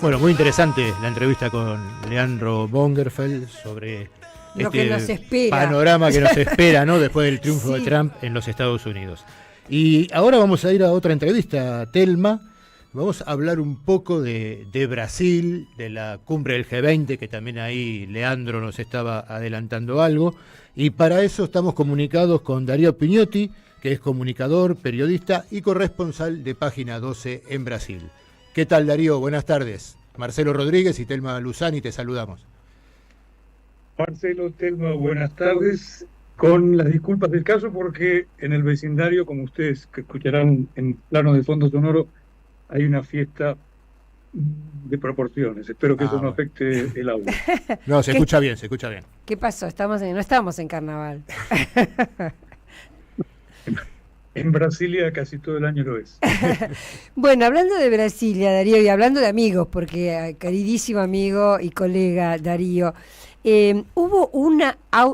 Bueno, muy interesante la entrevista con Leandro Bongerfeld sobre lo que nos espera. Panorama que nos espera, ¿no? Después del triunfo Sí. de Trump en los Estados Unidos. Y ahora vamos a ir a otra entrevista, Telma. Vamos a hablar un poco de Brasil, de la cumbre del G20, que también ahí Leandro nos estaba adelantando algo. Y para eso estamos comunicados con Darío Pignotti, que es comunicador, periodista y corresponsal de Página 12 en Brasil. ¿Qué tal, Darío? Buenas tardes. Marcelo Rodríguez y Telma Luzani te saludamos. Marcelo, Telma, buenas tardes. Con las disculpas del caso, porque en el vecindario, como ustedes que escucharán en plano de fondo sonoro, hay una fiesta de proporciones. Espero que eso no afecte el audio. No, se escucha bien, se escucha bien. ¿Qué pasó? No estamos en carnaval. En Brasilia casi todo el año lo es. Bueno, hablando de Brasilia, Darío, y hablando de amigos, porque queridísimo amigo y colega Darío, hubo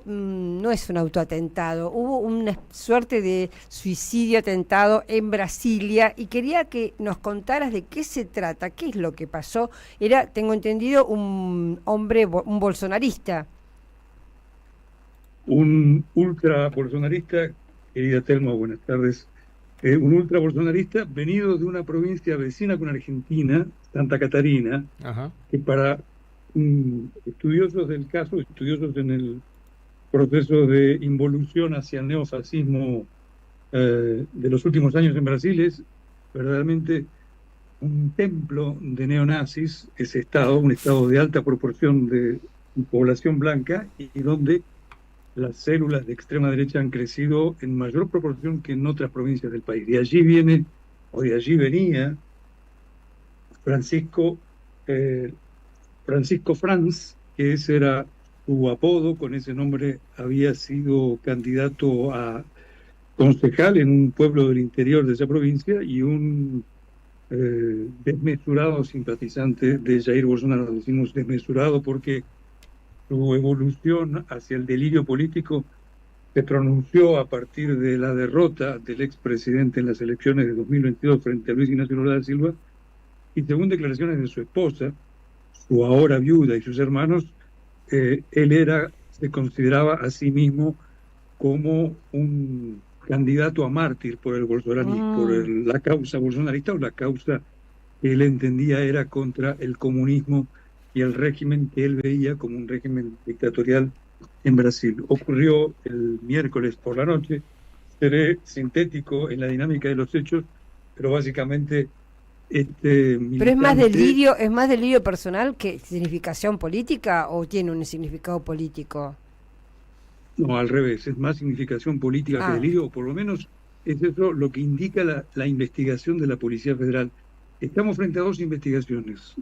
no es un autoatentado, hubo una suerte de suicidio atentado en Brasilia y quería que nos contaras de qué se trata, qué es lo que pasó. Era, tengo entendido, un hombre, un bolsonarista. Un ultra bolsonarista, querida Telma, buenas tardes. Un ultra bolsonarista venido de una provincia vecina con Argentina, Santa Catarina, que para estudiosos del caso, estudiosos en el proceso de involución hacia el neofascismo de los últimos años en Brasil, es verdaderamente un templo de neonazis, ese estado, un estado de alta proporción de población blanca y donde las células de extrema derecha han crecido en mayor proporción que en otras provincias del país. De allí viene, o de allí venía, Francisco Franz, que ese era su apodo, con ese nombre había sido candidato a concejal en un pueblo del interior de esa provincia y un desmesurado simpatizante de Jair Bolsonaro. Decimos desmesurado porque su evolución hacia el delirio político se pronunció a partir de la derrota del expresidente en las elecciones de 2022 frente a Luis Ignacio Lula da Silva, y según declaraciones de su esposa, su ahora viuda y sus hermanos, él se consideraba a sí mismo como un candidato a mártir por el bolsonarismo, por la causa bolsonarista, o la causa que él entendía era contra el comunismo y el régimen que él veía como un régimen dictatorial en Brasil. Ocurrió el miércoles por la noche. Seré sintético en la dinámica de los hechos, pero básicamente ¿Pero es más delirio personal que significación política o tiene un significado político? No, al revés, es más significación política que delirio, o por lo menos es eso lo que indica la investigación de la Policía Federal. Estamos frente a dos investigaciones,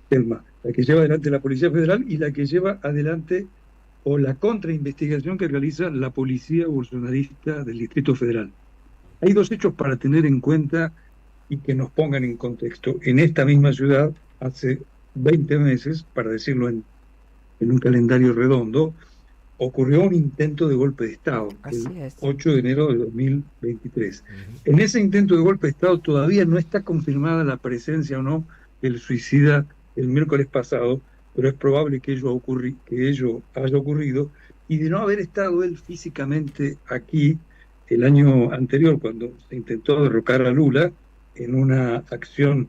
Telma, la que lleva adelante la Policía Federal y la que lleva adelante o la contrainvestigación que realiza la Policía Bolsonarista del Distrito Federal. Hay dos hechos para tener en cuenta y que nos pongan en contexto. En esta misma ciudad, hace 20 meses, para decirlo en un calendario redondo, ocurrió un intento de golpe de Estado, el 8 de enero de 2023. En ese intento de golpe de Estado todavía no está confirmada la presencia o no del suicida el miércoles pasado, pero es probable que ello haya ocurrido, y de no haber estado él físicamente aquí el año anterior, cuando se intentó derrocar a Lula en una acción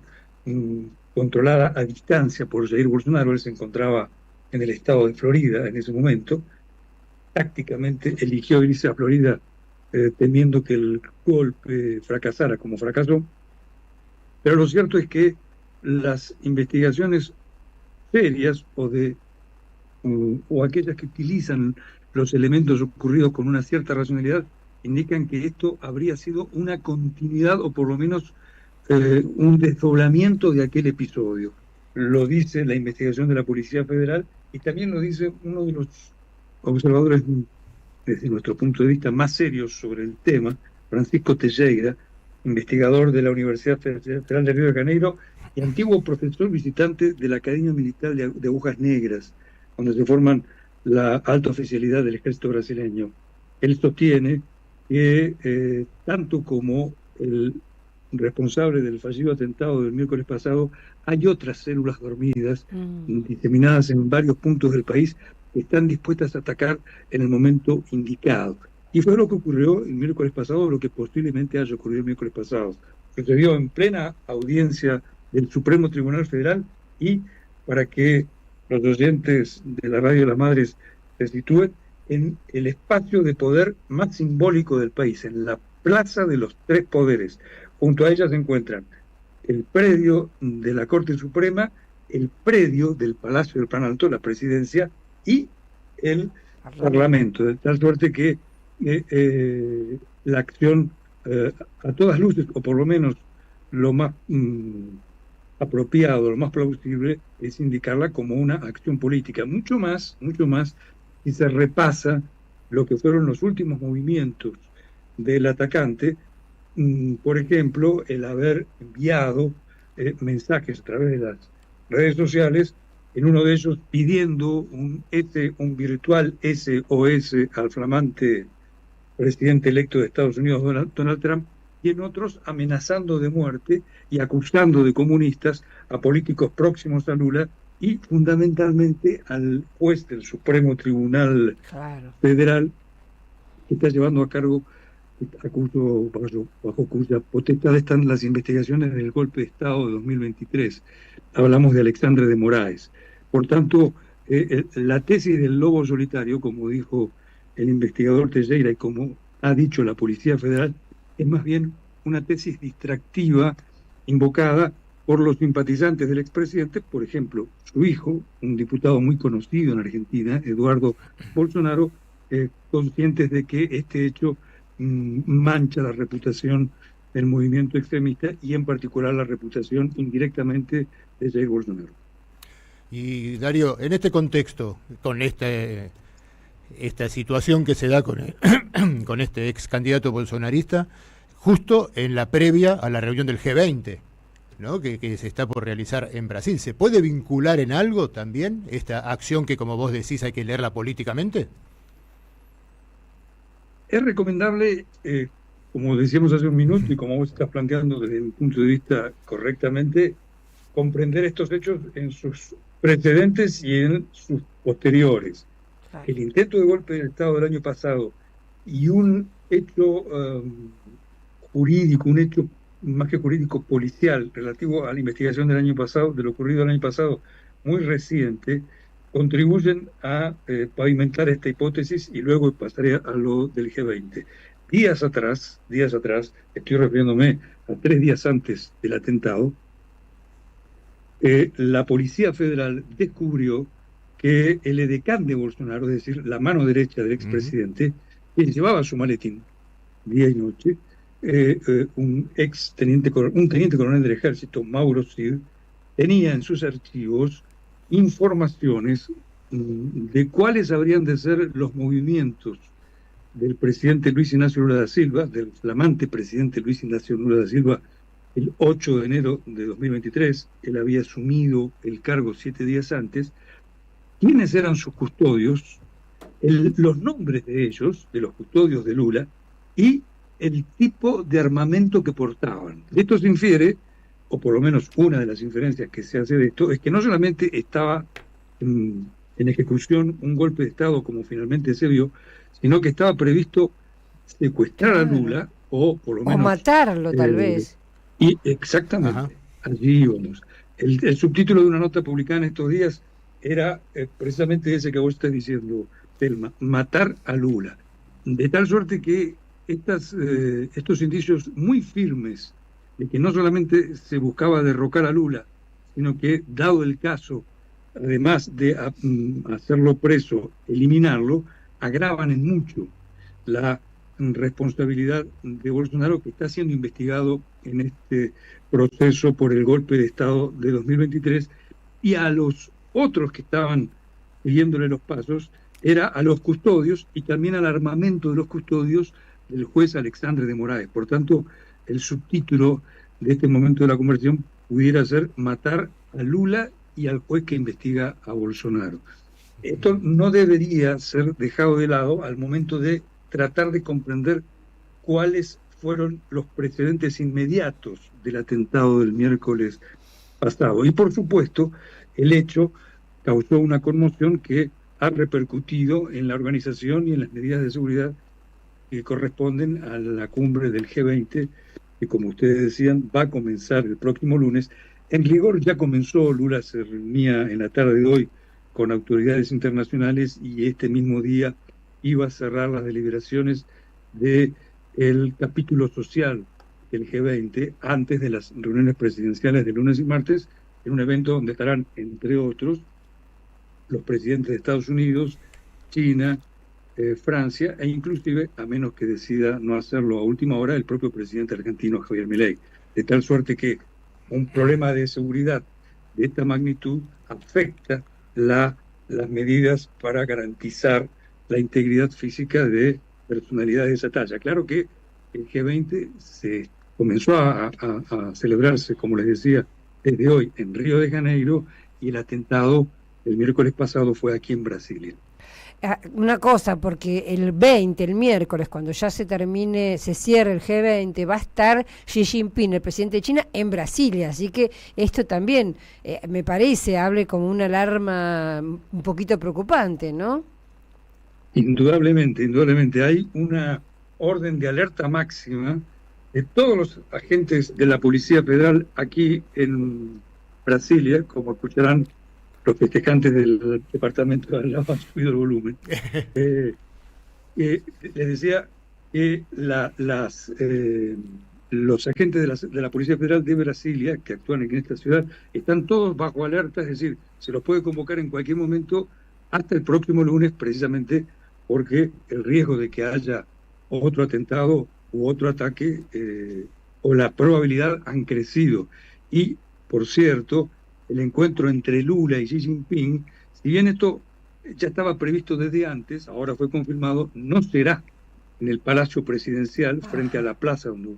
controlada a distancia por Jair Bolsonaro. Él se encontraba en el estado de Florida en ese momento. Tácticamente eligió irse a Florida temiendo que el golpe fracasara como fracasó. Pero lo cierto es que las investigaciones serias o aquellas que utilizan los elementos ocurridos con una cierta racionalidad indican que esto habría sido una continuidad o por lo menos un desdoblamiento de aquel episodio. Lo dice la investigación de la Policía Federal y también lo dice uno de los observadores, desde nuestro punto de vista, más serios sobre el tema, Francisco Teixeira, investigador de la Universidad Federal de Río de Janeiro y antiguo profesor visitante de la Academia Militar de Agujas Negras, donde se forman la alta oficialidad del ejército brasileño. Él sostiene que tanto como el responsable del fallido atentado del miércoles pasado, hay otras células dormidas diseminadas en varios puntos del país que están dispuestas a atacar en el momento indicado. Y fue lo que ocurrió el miércoles pasado, lo que posiblemente haya ocurrido el miércoles pasado. Sucedió en plena audiencia del Supremo Tribunal Federal, y para que los oyentes de la Radio de las Madres se sitúen, en el espacio de poder más simbólico del país, en la Plaza de los Tres Poderes. Junto a ella se encuentran el predio de la Corte Suprema, el predio del Palacio del Planalto, la Presidencia, y el Parlamento, de tal suerte que la acción a todas luces, o por lo menos lo más apropiado, lo más plausible, es indicarla como una acción política. Mucho más, si se repasa lo que fueron los últimos movimientos del atacante, por ejemplo, el haber enviado mensajes a través de las redes sociales, en uno de ellos pidiendo un virtual SOS al flamante presidente electo de Estados Unidos, Donald Trump, y en otros amenazando de muerte y acusando de comunistas a políticos próximos a Lula y fundamentalmente al juez del Supremo Tribunal Federal, que está llevando a cargo, bajo cuya potestad están las investigaciones del golpe de Estado de 2023. Hablamos de Alexandre de Moraes. Por tanto, la tesis del lobo solitario, como dijo el investigador Teixeira y como ha dicho la Policía Federal, es más bien una tesis distractiva invocada por los simpatizantes del expresidente, por ejemplo, su hijo, un diputado muy conocido en Argentina, Eduardo Bolsonaro, conscientes de que este hecho mancha la reputación del movimiento extremista y en particular la reputación indirectamente de Jair Bolsonaro. Y Darío, en este contexto, con esta situación que se da con este ex candidato bolsonarista, justo en la previa a la reunión del G20, ¿no? que se está por realizar en Brasil, ¿se puede vincular en algo también esta acción que, como vos decís, hay que leerla políticamente? Es recomendable, como decíamos hace un minuto y como vos estás planteando desde mi punto de vista correctamente, comprender estos hechos en sus precedentes y en sus posteriores. El intento de golpe del Estado del año pasado y un hecho jurídico, un hecho más que jurídico, policial, relativo a la investigación del año pasado, de lo ocurrido el año pasado, muy reciente, contribuyen a pavimentar esta hipótesis, y luego pasaré a lo del G20. Días atrás, estoy refiriéndome a 3 días antes del atentado, la Policía Federal descubrió que el edecán de Bolsonaro, es decir, la mano derecha del expresidente, quien llevaba su maletín día y noche, un teniente coronel del ejército, Mauro Cid, tenía en sus archivos informaciones de cuáles habrían de ser los movimientos del presidente Luis Ignacio Lula da Silva, del flamante presidente Luis Ignacio Lula da Silva, el 8 de enero de 2023. Él había asumido el cargo 7 días antes. ¿Quiénes eran sus custodios? Los nombres de ellos, de los custodios de Lula, y el tipo de armamento que portaban. De esto se infiere, o por lo menos una de las inferencias que se hace de esto, es que no solamente estaba en ejecución un golpe de Estado, como finalmente se vio, sino que estaba previsto secuestrar a Lula, o por lo menos... O matarlo, tal vez. Y exactamente, allí íbamos. El subtítulo de una nota publicada en estos días era precisamente ese que vos estás diciendo, Telma, matar a Lula. De tal suerte que estos indicios muy firmes de que no solamente se buscaba derrocar a Lula, sino que, dado el caso, además de hacerlo preso, eliminarlo, agravan en mucho la responsabilidad de Bolsonaro, que está siendo investigado en este proceso por el golpe de Estado de 2023, y a los otros que estaban siguiéndole los pasos, era a los custodios y también al armamento de los custodios del juez Alexandre de Moraes. Por tanto, el subtítulo de este momento de la conversación pudiera ser matar a Lula y al juez que investiga a Bolsonaro. Esto no debería ser dejado de lado al momento de tratar de comprender cuáles fueron los precedentes inmediatos del atentado del miércoles pasado. Y por supuesto, el hecho causó una conmoción que ha repercutido en la organización y en las medidas de seguridad que corresponden a la cumbre del G20, que como ustedes decían, va a comenzar el próximo lunes. En rigor ya comenzó, Lula se reunía en la tarde de hoy con autoridades internacionales y este mismo día iba a cerrar las deliberaciones del capítulo social del G20 antes de las reuniones presidenciales de lunes y martes, en un evento donde estarán, entre otros, los presidentes de Estados Unidos, China, Francia, e inclusive, a menos que decida no hacerlo a última hora, el propio presidente argentino Javier Milei. De tal suerte que un problema de seguridad de esta magnitud afecta las medidas para garantizar la integridad física de personalidades de esa talla. Claro que el G20 se comenzó a celebrarse, como les decía, desde hoy en Río de Janeiro, y el atentado el miércoles pasado fue aquí en Brasilia. Una cosa, porque el miércoles, cuando ya se cierre el G20, va a estar Xi Jinping, el presidente de China, en Brasilia. Así que esto también, me parece, hable como una alarma un poquito preocupante, ¿no? Indudablemente, indudablemente. Hay una orden de alerta máxima de todos los agentes de la Policía Federal aquí en Brasilia, como escucharán los festejantes del departamento de al lado han subido el volumen. Les decía que los agentes de la Policía Federal de Brasilia, que actúan en esta ciudad, están todos bajo alerta, es decir, se los puede convocar en cualquier momento hasta el próximo lunes, precisamente porque el riesgo de que haya otro atentado u otro ataque o la probabilidad han crecido. Y, por cierto, el encuentro entre Lula y Xi Jinping, si bien esto ya estaba previsto desde antes, ahora fue confirmado, no será en el Palacio Presidencial, frente a la plaza donde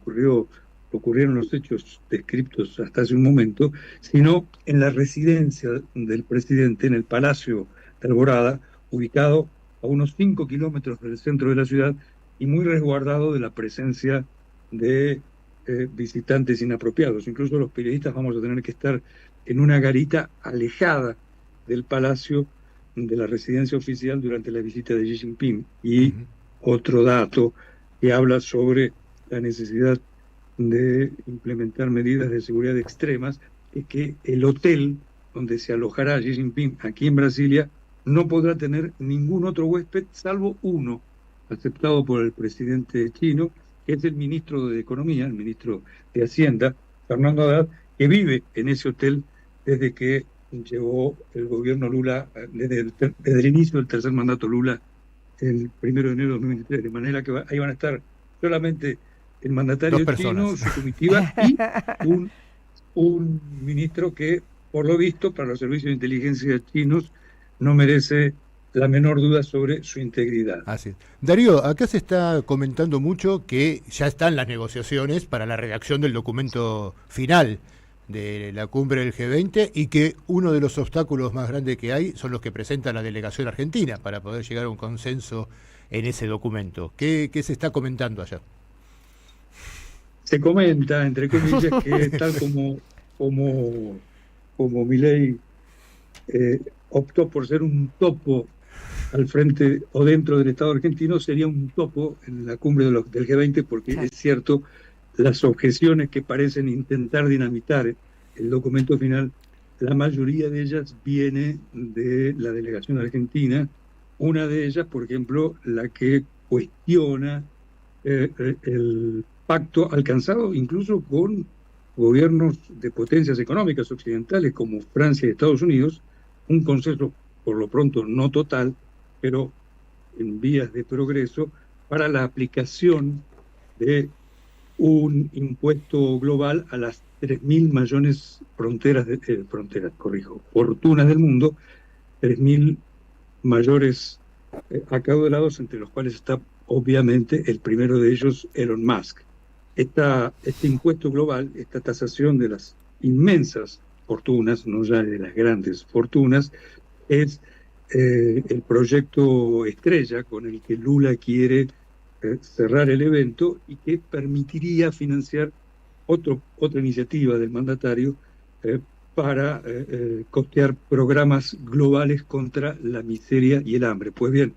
ocurrieron los hechos descritos hasta hace un momento, sino en la residencia del presidente, en el Palacio de Alborada, ubicado a unos 5 kilómetros del centro de la ciudad y muy resguardado de la presencia de visitantes inapropiados. Incluso los periodistas vamos a tener que estar en una garita alejada del palacio, de la residencia oficial, durante la visita de Xi Jinping. Y otro dato que habla sobre la necesidad de implementar medidas de seguridad extremas es que el hotel donde se alojará Xi Jinping aquí en Brasilia no podrá tener ningún otro huésped salvo uno, aceptado por el presidente chino, que es el ministro de Economía, el ministro de Hacienda, Fernando Haddad, que vive en ese hotel desde que llegó el gobierno Lula, desde el inicio del tercer mandato Lula, el 1 de enero de 2023, de manera que ahí van a estar solamente el mandatario chino, su comitiva y un ministro que, por lo visto, para los servicios de inteligencia chinos, no merece la menor duda sobre su integridad. Así es. Darío, acá se está comentando mucho que ya están las negociaciones para la redacción del documento final de la cumbre del G20 y que uno de los obstáculos más grandes que hay son los que presenta la delegación argentina para poder llegar a un consenso en ese documento. ¿Qué se está comentando allá? Se comenta, entre comillas, que tal como Milei optó por ser un topo al frente o dentro del Estado argentino, sería un topo en la cumbre del G20, porque es cierto, las objeciones que parecen intentar dinamitar el documento final, la mayoría de ellas viene de la delegación argentina. Una de ellas, por ejemplo, la que cuestiona el pacto alcanzado incluso con gobiernos de potencias económicas occidentales como Francia y Estados Unidos, un consenso por lo pronto no total, pero en vías de progreso, para la aplicación de un impuesto global a las 3.000 mayores fortunas del mundo, 3.000 mayores acaudalados, entre los cuales está obviamente el primero de ellos, Elon Musk. Este impuesto global, esta tasación de las inmensas fortunas, no ya de las grandes fortunas, es el proyecto estrella con el que Lula quiere cerrar el evento y que permitiría financiar otra iniciativa del mandatario para costear programas globales contra la miseria y el hambre. Pues bien,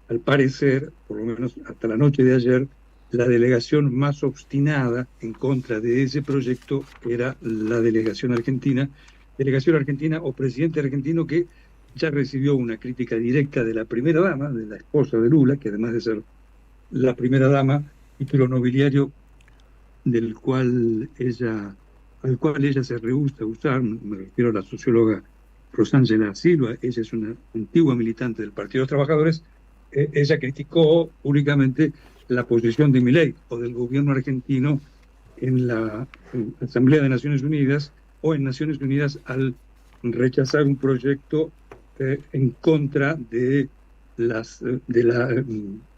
al parecer, por lo menos hasta la noche de ayer, la delegación más obstinada en contra de ese proyecto era la delegación argentina o presidente argentino, que ya recibió una crítica directa de la primera dama, de la esposa de Lula, que además de ser la primera dama, título nobiliario al cual ella se rehúsa a usar. Me refiero a la socióloga Rosángela Silva. Ella es una antigua militante del Partido de los Trabajadores. Ella criticó públicamente la posición de Milei o del gobierno argentino en la Asamblea de Naciones Unidas o en Naciones Unidas al rechazar un proyecto en contra de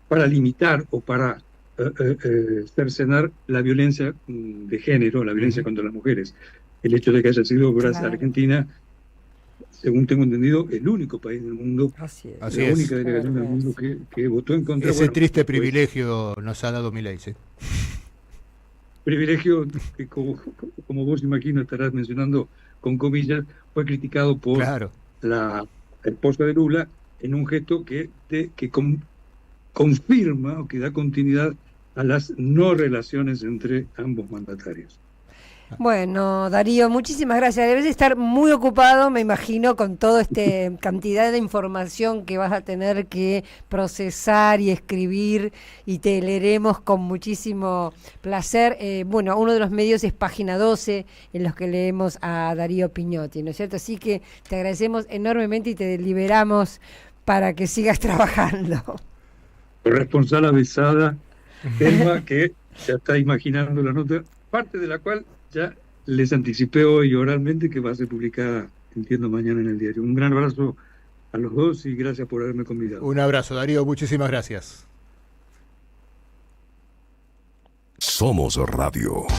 para limitar o para cercenar la violencia de género, la violencia contra las mujeres. El hecho de que haya sido Argentina, según tengo entendido, el único país del mundo, la única delegación del mundo que votó en contra. Ese triste privilegio nos ha dado Milei, ¿sí? Privilegio que, como vos imagino estarás mencionando con comillas, fue criticado por la esposa de Lula en un gesto que confirma o que da continuidad a las no relaciones entre ambos mandatarios. Bueno, Darío, muchísimas gracias. Debes estar muy ocupado, me imagino, con toda esta cantidad de información que vas a tener que procesar y escribir, y te leeremos con muchísimo placer. Bueno, uno de los medios es Página 12, en los que leemos a Darío Pignotti, ¿no es cierto? Así que te agradecemos enormemente y te liberamos para que sigas trabajando. Corresponsal avisada, Telma, que ya está imaginando la nota, parte de la cual ya les anticipé hoy oralmente que va a ser publicada, entiendo, mañana en el diario. Un gran abrazo a los dos y gracias por haberme convidado. Un abrazo, Darío, muchísimas gracias. Somos Radio.